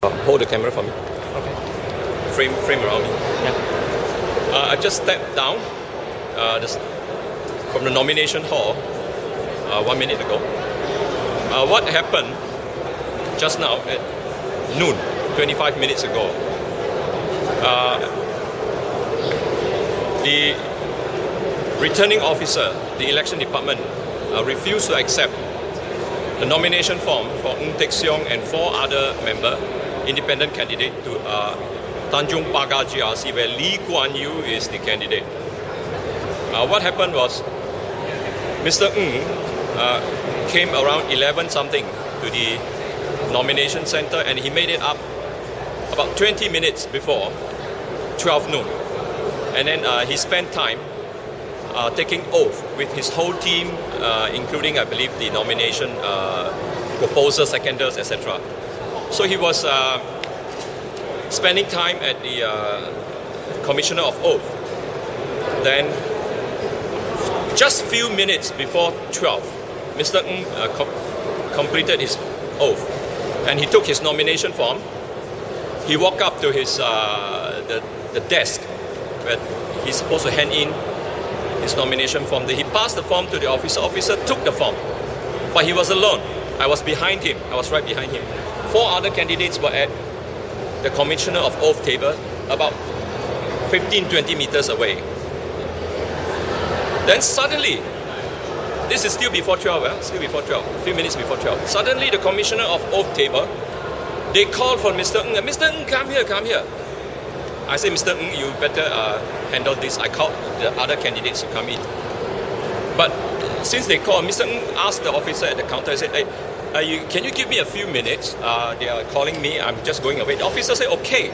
Hold the camera for me. Okay. Frame around me. Yeah. I just stepped down from the nomination hall 1 minute ago. What happened just now at noon, 25 minutes ago, the returning officer, the election department, refused to accept the nomination form for Ng and 4 other independent candidate to Tanjong Pagar GRC, where Lee Kuan Yew is the candidate. What happened was Mr. Ng came around 11 something to the nomination center, and he made it up about 20 minutes before 12 noon. And then he spent time taking oath with his whole team, including, I believe, the nomination proposers, seconders, etc. So he was spending time at the Commissioner of Oath. Then, just few minutes before 12, Mr. Ng completed his oath, and he took his nomination form. He walked up to his the desk where he's supposed to hand in his nomination form. He passed the form to the officer. Officer took the form, but he was alone. I was behind him. I was right behind him. 4 other candidates were at the Commissioner of Oath table, about 15-20 meters away. Then suddenly, this is still before 12, still before 12, a few minutes before 12. Suddenly, the Commissioner of Oath table, they called for Mr. Ng. Mr. Ng, come here, come here. I said, Mr. Ng, you better handle this. I called the other candidates to come in. But since they called, Mr. Ng asked the officer at the counter, I said, hey, can you give me a few minutes? They are calling me, I'm just going away. The officer said, okay.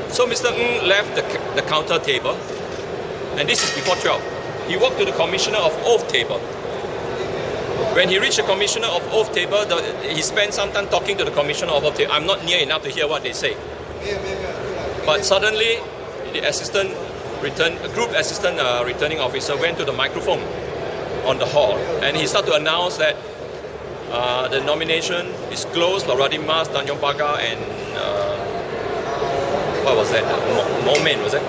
So Mr. Ng left the counter table, and this is before 12. He walked to the Commissioner of Oath table. When he reached the Commissioner of Oath table, he spent some time talking to the Commissioner of Oath table. I'm not near enough to hear what they say. But suddenly, the group assistant returning officer went to the microphone on the hall, and he started to announce that the nomination is closed for Radin Mas, Tanjong Pagar, and what was that? Momen, was it?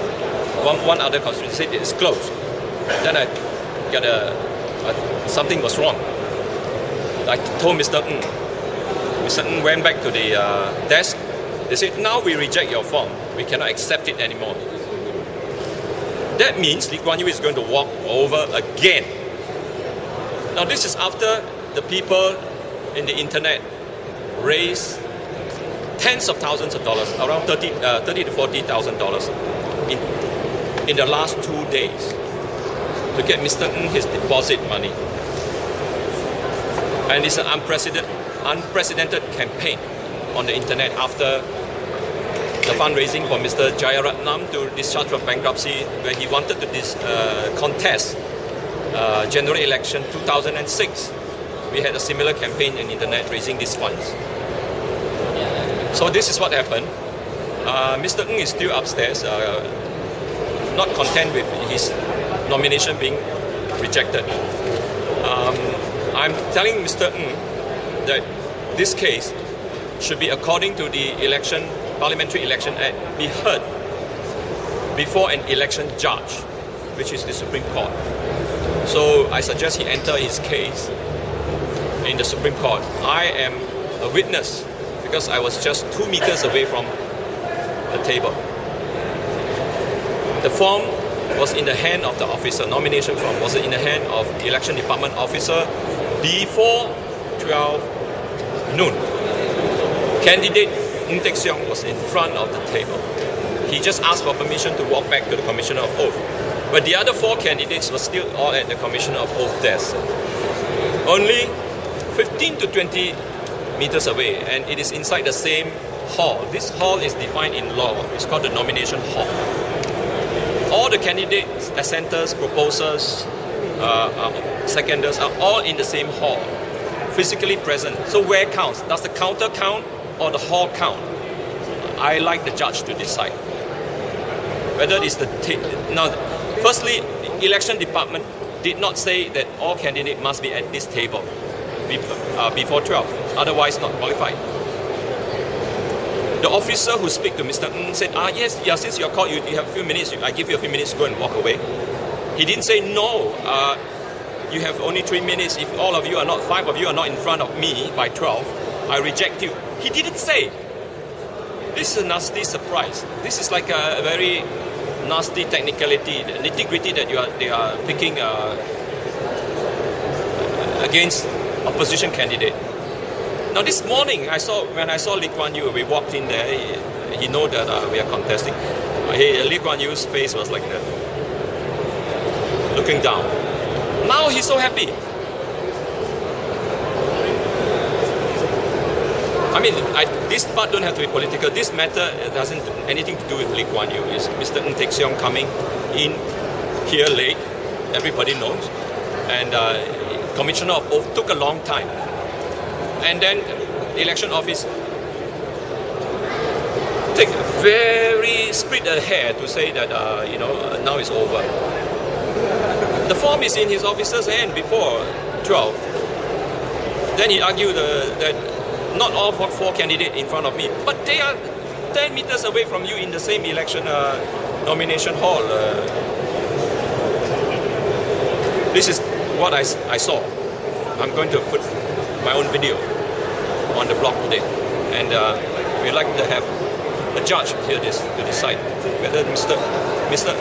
One other constituency said it's closed. Then I got something was wrong. I told Mr. Ng. Mr. Ng went back to the desk. They said, now we reject your form. We cannot accept it anymore. That means Lee Kuan Yew is going to walk over again. Now this is after the people in the internet raised tens of thousands of dollars, around $30,000 to $40,000 in the last 2 days to get Mr. Ng his deposit money. And it's an unprecedented campaign on the internet after the fundraising for Mr. Jayaratnam to discharge from bankruptcy, where he wanted to contest general election 2006. We had a similar campaign on the internet raising these funds. So this is what happened. Mr. Ng is still upstairs, not content with his nomination being rejected. I'm telling Mr. Ng that this case should be, according to the Parliamentary Election Act, be heard before an election judge, which is the Supreme Court. So I suggest he enter his case in the Supreme Court. I am a witness because I was just 2 meters away from the table. The form was in the hand of the officer, nomination form was in the hand of the election department officer before 12 noon. Candidate Ng was in front of the table. He just asked for permission to walk back to the Commissioner of Oath. But the other 4 candidates were still all at the Commissioner of Oath desk. Only 15 to 20 meters away, and it is inside the same hall. This hall is defined in law. It's called the nomination hall. All the candidates, assenters, proposers, seconders are all in the same hall, physically present. So where counts? Does the counter count or the hall count? I like the judge to decide whether it's the now. Firstly, the election department did not say that all candidates must be at this table before 12, otherwise not qualified. The officer who speak to Mr. Ng said, yes, yeah, since you're called, you have a few minutes, I give you a few minutes to go and walk away. He didn't say, no, you have only 3 minutes. If all of you are not, 5 of you are not in front of me by 12, I reject you. He didn't say. This is a nasty surprise. This is like a very nasty technicality, the nitty-gritty that they are picking against opposition candidate. Now this morning, when I saw Lee Kuan Yew, we walked in there, he know that we are contesting. Lee Kuan Yew's face was like that, looking down. Now he's so happy. I mean, this part don't have to be political. This matter doesn't anything to do with Lee Kuan Yew. It's Mr. Ng coming in here late. Everybody knows. And Commissioner of Oath took a long time. And then the election office take very split a hair to say that now it's over. The form is in his officer's hand before 12. Then he argued that not all 4 candidates in front of me, but they are 10 meters away from you in the same election nomination hall. This is what I saw. I'm going to put my own video on the blog today, and we'd like to have a judge here to decide whether Mr.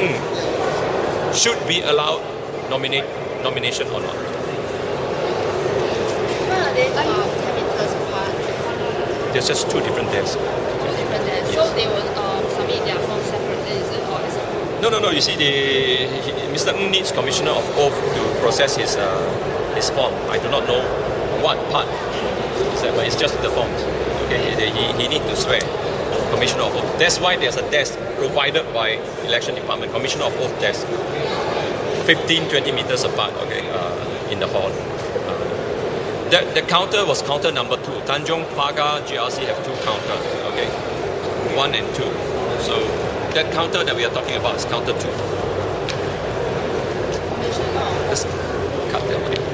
Ng should be allowed nomination or not. Why are they 10 meters apart? There's just 2 different desks. 2 different desks. Yes. So they will submit their form separately, is it, or is it? No. You see, Mr. Ng needs Commissioner of Oath to process his form. I do not know what part is that, but it's just the forms. Okay, he needs to swear. Commissioner of Oath. That's why there's a desk provided by Election Department. Commissioner of Oath desk, 15-20 meters apart. Okay, in the hall. The counter was counter number 2. Tanjong, Pagar, GRC have 2 counters. Okay, 1 and 2. So that counter that we are talking about is counter 2. Let's cut that video.